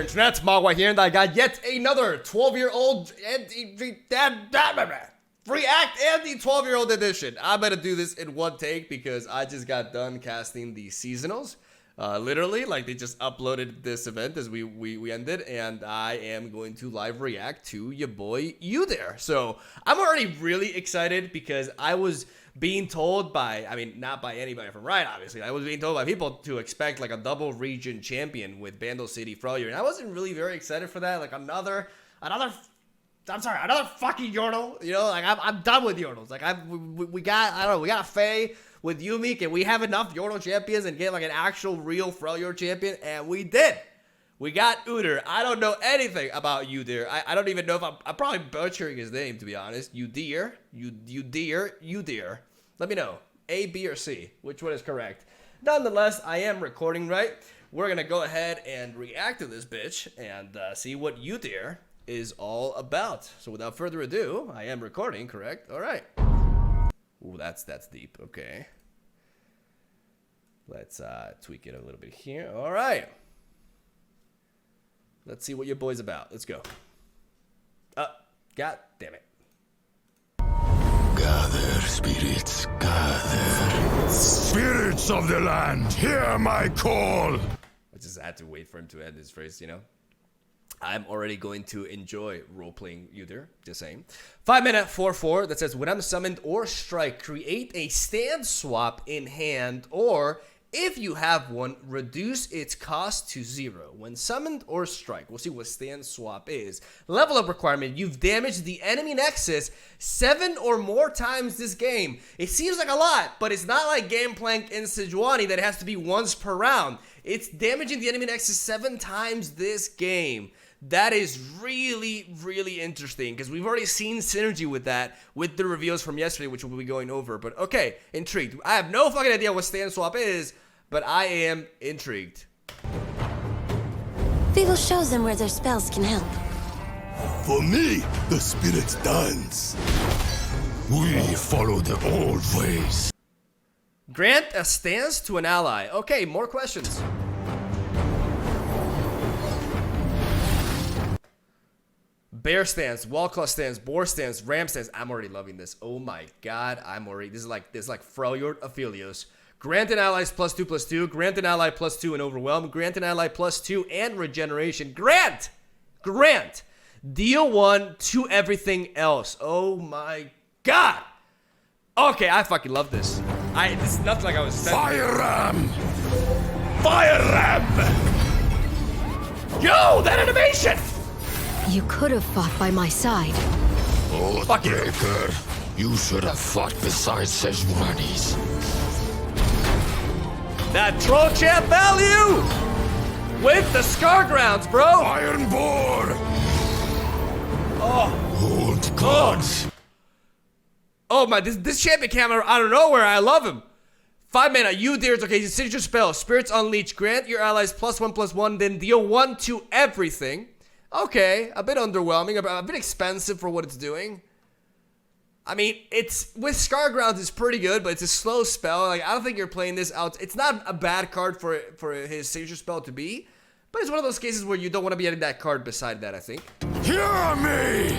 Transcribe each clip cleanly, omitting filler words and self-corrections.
internet, Mogwai here, and I got yet another 12-year-old React and the 12-year-old edition. I'm gonna do this in one take because I just got done casting the seasonals. Literally, like they just uploaded this event as we ended, and I am going to live react to your boy UDYR. So I'm already really excited because I was being told by, I mean, not by anybody from Riot, obviously. I was being told by people to expect like a double region champion with Bandle City Freljord, and I wasn't really very excited for that. Like another fucking Yordle. You know, like I'm done with Yordles. Like we got a Faye with Yumi, and we have enough Yordle champions and get like an actual real Freljord champion, and we did. We got UDYR. I don't know anything about UDYR. I don't even know if I'm probably butchering his name, to be honest. UDYR. Let me know. A, B, or C. Which one is correct? Nonetheless, I am recording right. We're going to go ahead and react to this bitch and see what UDYR is all about. So without further ado, I am recording, correct? All right. Ooh, that's deep. Okay. Let's tweak it a little bit here. All right. Let's see what your boy's about. Let's go. God damn it. Gather, spirits, gather. Spirits of the land, hear my call. I just had to wait for him to end his phrase, you know? I'm already going to enjoy role-playing UDYR, just saying. 5-minute 4-4 that says, when I'm summoned or strike, create a stand swap in hand, or if you have one, reduce its cost to 0. When summoned or strike, we'll see what stand swap is. Level up requirement, you've damaged the enemy nexus 7 or more times this game. It seems like a lot, but it's not like Gameplank in Sejuani that it has to be once per round. It's damaging the enemy nexus 7 times this game. That is really, really interesting because we've already seen synergy with that with the reveals from yesterday, which we'll be going over. But okay, intrigued. I have no fucking idea what stand swap is, but I am intrigued. We will show them where their spells can help. For me, the spirits dance. We follow the old ways. Grant a stance to an ally. Okay, more questions. Bear stance, Wallclaw stance, Boar stance, Ram stance. I'm already loving this. Oh my god, this is like Freljord Aphelios. Grant an allies +2/+2. Grant an ally +2 and overwhelm. Grant an ally +2 and regeneration. Grant. Deal 1 to everything else. Oh my god. Okay, I fucking love this. This is nothing like I was saying. Fire Ram. Yo, that animation. You could have fought by my side. Oathbreaker, you should have fought beside Sejuani's. That troll champ value with the scar grounds, bro. Iron Boar. Old gods. Oh my, this champion came out of nowhere. I love him. 5-mana, UDYR's okay. Signature spell, Spirits Unleash. Grant your allies +1/+1, then deal 1 to everything. Okay, a bit underwhelming, a bit expensive for what it's doing. I mean, it's with Scar Grounds, it's pretty good, but it's a slow spell. Like, I don't think you're playing this out. It's not a bad card for his signature spell to be, but it's one of those cases where you don't want to be getting that card beside that, I think. Hear me!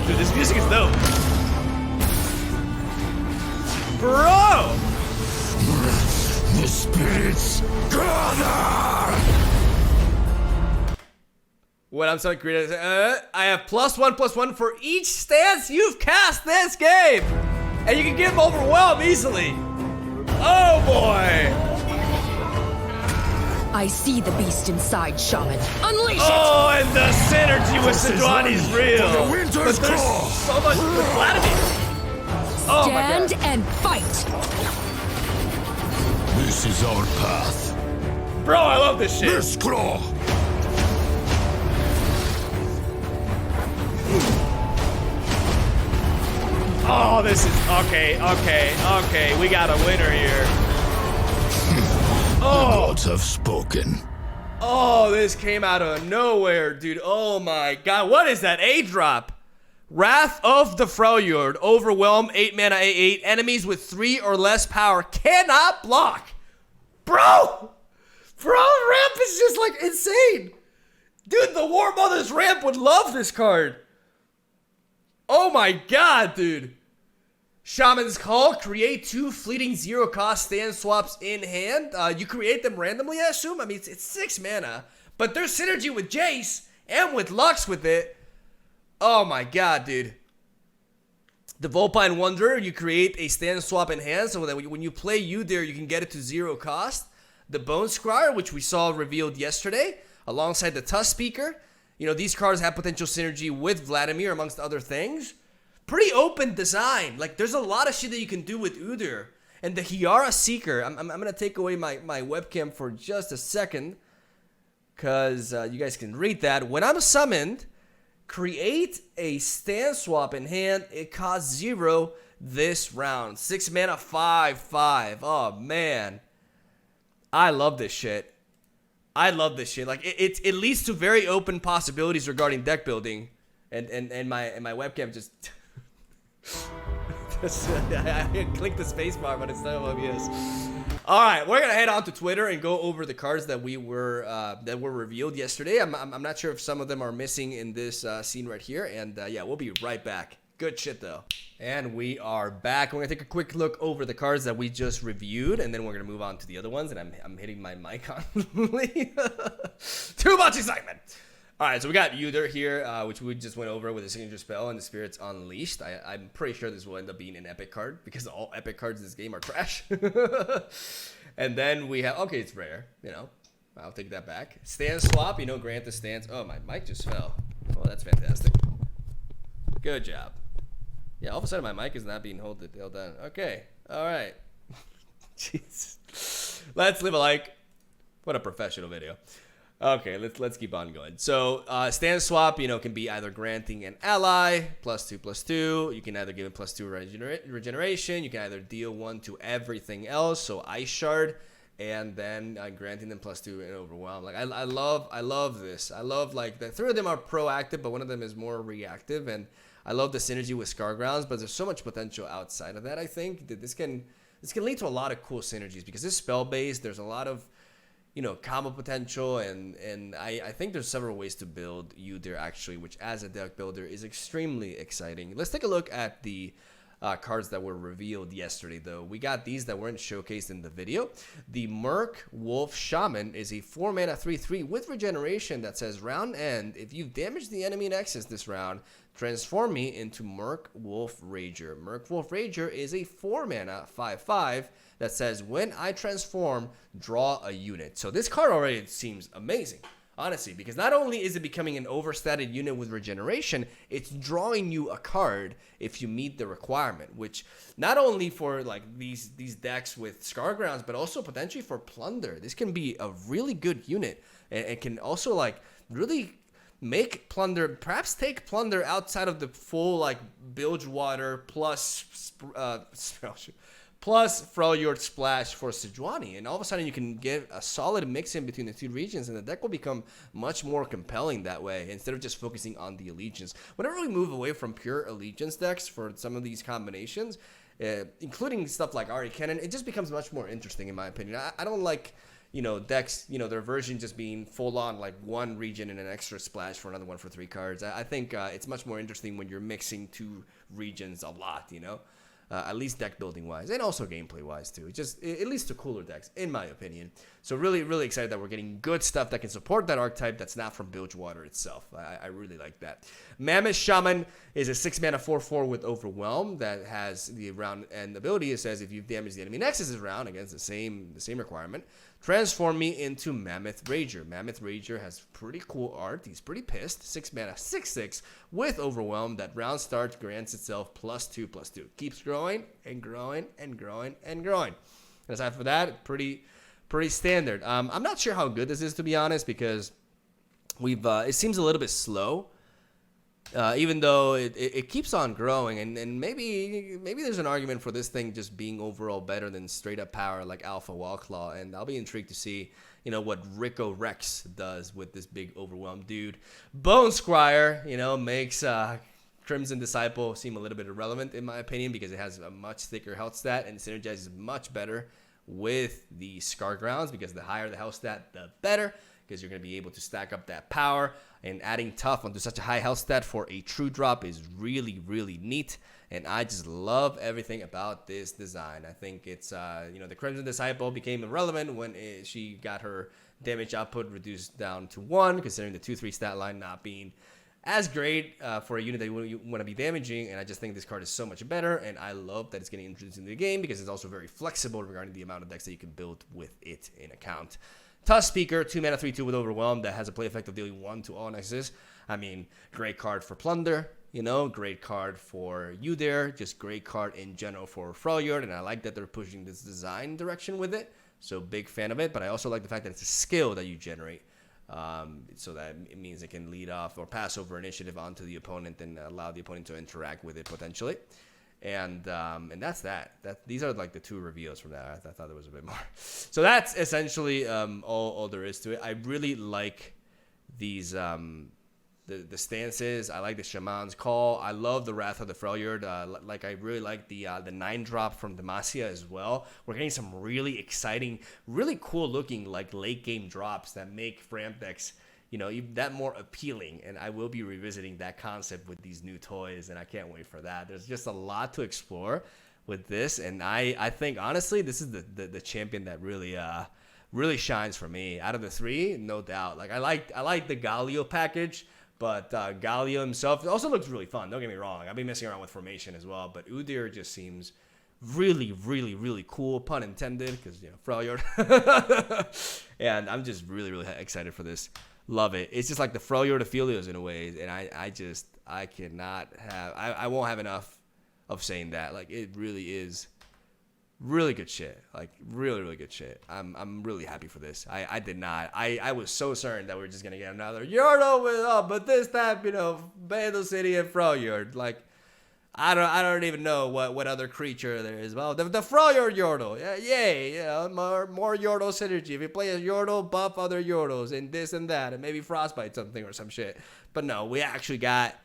Dude, this music is dope. Bro! The spirits gather! When I'm so creative, I have +1/+1 for each stance you've cast this game! And you can give overwhelm easily. Oh boy! I see the beast inside, Shaman. Unleash it! Oh, and the synergy with Sejuani is real. The Winter's but there's Claw. so much with Vladimir. Oh my god. Stand and fight! This is our path. Bro, I love this shit. This claw. Oh, this is okay. We got a winner here. The gods have spoken. Oh, this came out of nowhere, dude. Oh my god. What is that? A-drop. Wrath of the Freljord. Overwhelm, 8 mana, 8/8. Enemies with 3 or less power cannot block. Bro, ramp is just like insane. Dude, the War Mother's ramp would love this card. Oh my god, dude. Shaman's Call, create 2 fleeting 0-cost stand swaps in hand. You create them randomly, I assume. I mean, it's 6 mana, but there's synergy with Jace and with Lux with it. Oh my god, dude. The Vulpine Wanderer, you create a stand swap in hand, so that when you play UDYR, you can get it to 0 cost. The Bone Scryer, which we saw revealed yesterday, alongside the Tusk Speaker. You know, these cards have potential synergy with Vladimir, amongst other things. Pretty open design. Like, there's a lot of shit that you can do with UDYR. And the Hiara Seeker, I'm going to take away my webcam for just a second, because you guys can read that. When I'm summoned, create a stand swap in hand. It costs 0 this round. 6 mana, 5/5. Oh, man. I love this shit. I love this shit. Like, it leads to very open possibilities regarding deck building. And my webcam just... I clicked the spacebar, but it's not obvious. All right, we're gonna head on to Twitter and go over the cards that were revealed yesterday. I'm not sure if some of them are missing in this scene right here, and yeah, we'll be right back. Good shit though. And we are back. We're gonna take a quick look over the cards that we just reviewed, and then we're gonna move on to the other ones. And I'm hitting my mic constantly. Too much excitement. All right, so we got UDYR here, which we just went over with a signature spell and the Spirits Unleashed. I'm pretty sure this will end up being an epic card because all epic cards in this game are trash. And then we have, okay, it's rare, you know. I'll take that back. Stand swap, you know, grant the stance. Oh, my mic just fell. Oh, that's fantastic. Good job. Yeah, all of a sudden my mic is not being held down. Okay, all right. Jeez. Let's leave a like. What a professional video. Okay, let's keep on going. So, stand swap, you know, can be either granting an ally, +2/+2. You can either give it +2 regeneration. You can either deal 1 to everything else, so Ice Shard, and then granting them +2 and Overwhelm. Like, I love this. I love, like, the 3 of them are proactive, but one of them is more reactive, and I love the synergy with Scargrounds, but there's so much potential outside of that, I think, that this can lead to a lot of cool synergies, because this spell-based, there's a lot of, you know, combo potential, and I think there's several ways to build UDYR actually, which as a deck builder is extremely exciting. Let's take a look at the cards that were revealed yesterday, though. We got these that weren't showcased in the video. The Merc Wolf Shaman is a 4-mana 3/3 with regeneration that says, round end, if you've damaged the enemy nexus this round, transform me into Merc Wolf Rager. Merc Wolf Rager is a 4-mana 5/5 that says, when I transform, draw a unit. So this card already seems amazing, honestly, because not only is it becoming an overstated unit with regeneration, it's drawing you a card if you meet the requirement, which not only for like these decks with Scargrounds, but also potentially for Plunder. This can be a really good unit, and it can also like really make Plunder, perhaps take Plunder outside of the full like Bilgewater plus Freljord Splash for Sejuani, and all of a sudden you can get a solid mix in between the 2 regions, and the deck will become much more compelling that way, instead of just focusing on the allegiance. Whenever we move away from pure allegiance decks for some of these combinations, including stuff like Ari Cannon, it just becomes much more interesting in my opinion. I don't like, you know, decks, you know, their version just being full on like 1 region and an extra splash for another one for 3 cards. I think it's much more interesting when you're mixing 2 regions a lot, you know. At least deck building wise, and also gameplay wise too. It leads to cooler decks, in my opinion. So really, really excited that we're getting good stuff that can support that archetype that's not from Bilgewater itself. I really like that. Mammoth Shaman is a 6-mana 4/4 with Overwhelm that has the round end ability. It says if you've damaged the enemy nexus this round against the same requirement, transform me into Mammoth Rager. Mammoth Rager has pretty cool art. He's pretty pissed. 6-mana 6/6 with Overwhelm that round start grants itself +2/+2. Keeps growing and growing and growing and growing. And aside from that, pretty standard. I'm not sure how good this is, to be honest, because it seems a little bit slow. Even though it keeps on growing, and maybe there's an argument for this thing just being overall better than straight up power like Alpha Wallclaw, and I'll be intrigued to see, you know, what Rico Rex does with this big Overwhelmed dude. Bone Scryer, you know, makes Crimson Disciple seem a little bit irrelevant in my opinion, because it has a much thicker health stat and synergizes much better with the Scar Grounds, because the higher the health stat, the better, because you're going to be able to stack up that power. And adding tough onto such a high health stat for a true drop is really, really neat. And I just love everything about this design. I think it's, the Crimson Disciple became irrelevant when she got her damage output reduced down to 1, considering the 2-3 stat line not being as great for a unit that you want to be damaging. And I just think this card is so much better, and I love that it's getting introduced into the game because it's also very flexible regarding the amount of decks that you can build with it in account. Tusk Speaker, 2 mana 3/2 with Overwhelm that has a play effect of dealing 1 to all nexus. I mean, great card for Plunder, great card for UDYR, just great card in general for Freljord, and I like that they're pushing this design direction with it. So big fan of it, but I also like the fact that it's a skill that you generate. So that it means it can lead off or pass over initiative onto the opponent and allow the opponent to interact with it potentially. And that's that. These are like the 2 reveals from that. I thought there was a bit more. So that's essentially all there is to it. I really like these the stances. I like the Shaman's Call. I love the Wrath of the Freljord. I really like the 9-drop from Demacia as well. We're getting some really exciting, really cool looking like late game drops that make Ramp decks that more appealing, and I will be revisiting that concept with these new toys, and I can't wait for that. There's just a lot to explore with this, and I think honestly this is the champion that really shines for me out of the 3, no doubt. Like I like the Galio package, but Galio himself also looks really fun. Don't get me wrong, I've been messing around with formation as well, but UDYR just seems really, really, really cool, pun intended, because Freljord. And I'm just really, really excited for this. Love it. It's just like the Freljord Aphelios in a way, and I cannot have, I won't have enough of saying that. Like, it really is really good shit. Like, really, really good shit. I'm really happy for this. I did not. I was so certain that we were just gonna get another Yordle with but this time, Bandle City and Freljord. Like, I don't even know what other creature there is. Well, the Freljord Yordle. Yay, more Yordle synergy. If you play a Yordle, buff other Yordles and this and that, and maybe Frostbite something or some shit. But no, we actually got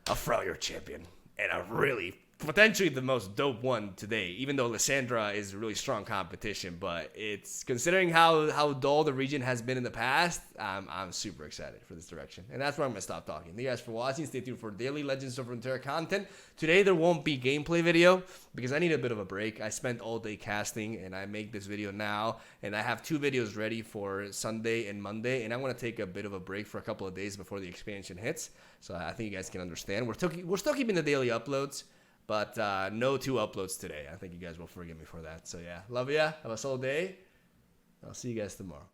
a Freljord champion, and a really potentially the most dope one today, even though Lysandra is really strong competition. But it's considering how dull the region has been in the past, I'm super excited for this direction. And that's where I'm going to stop talking. Thank you guys for watching. Stay tuned for daily Legends of Runeterra content. Today there won't be gameplay video because I need a bit of a break. I spent all day casting, and I make this video now, and I have 2 videos ready for Sunday and Monday, and I want to take a bit of a break for a couple of days before the expansion hits. So I think you guys can understand. We're still keeping the daily uploads, but no 2 uploads today. I think you guys will forgive me for that. So yeah, love ya. Have a solid day. I'll see you guys tomorrow.